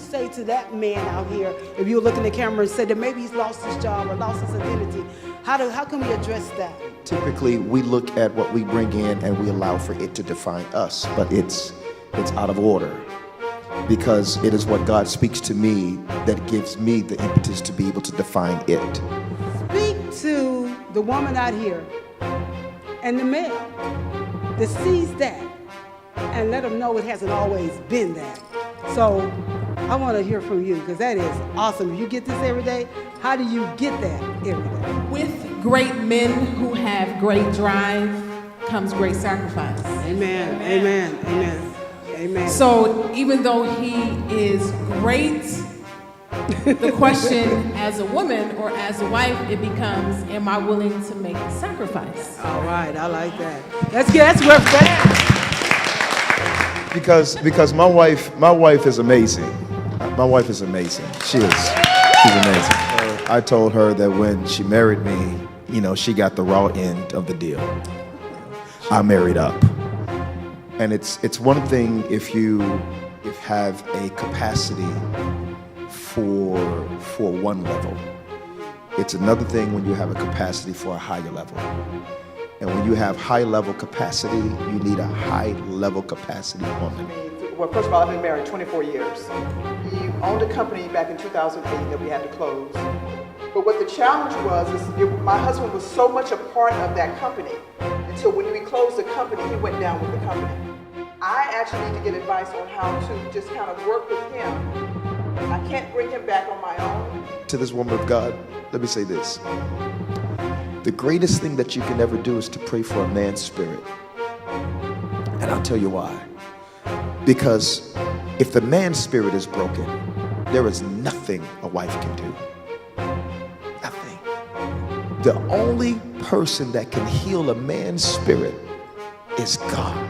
say to that man out here, if you look in the camera and say that maybe he's lost his job or lost his identity? How can we address that? Typically, we look at what we bring in and we allow for it to define us, but it's out of order, because it is what God speaks to me that gives me the impetus to be able to define it. Speak to the woman out here and the male that sees that, and let them know it hasn't always been that. So I want to hear from you, because that is awesome. You get this every day. How do you get that every day? With great men who have great drive comes great sacrifice. Amen. Amen. Amen. Amen. So even though he is great, the question as a woman or as a wife, it becomes, am I willing to make a sacrifice? All right, I like that. That's where that. Because my wife is amazing. My wife is amazing. She's amazing. I told her that when she married me, she got the raw end of the deal. I married up. And it's one thing if you have a capacity for one level. It's another thing when you have a capacity for a higher level. And when you have high level capacity, you need a high level capacity woman. Well, first of all, I've been married 24 years. We owned a company back in 2008 that we had to close. But what the challenge was is my husband was so much a part of that company until when we closed the company, he went down with the company. I actually need to get advice on how to just kind of work with him. I can't bring him back on my own. To this woman of God, let me say this. The greatest thing that you can ever do is to pray for a man's spirit. And I'll tell you why. Because if the man's spirit is broken, there is nothing a wife can do. Nothing. The only person that can heal a man's spirit is God.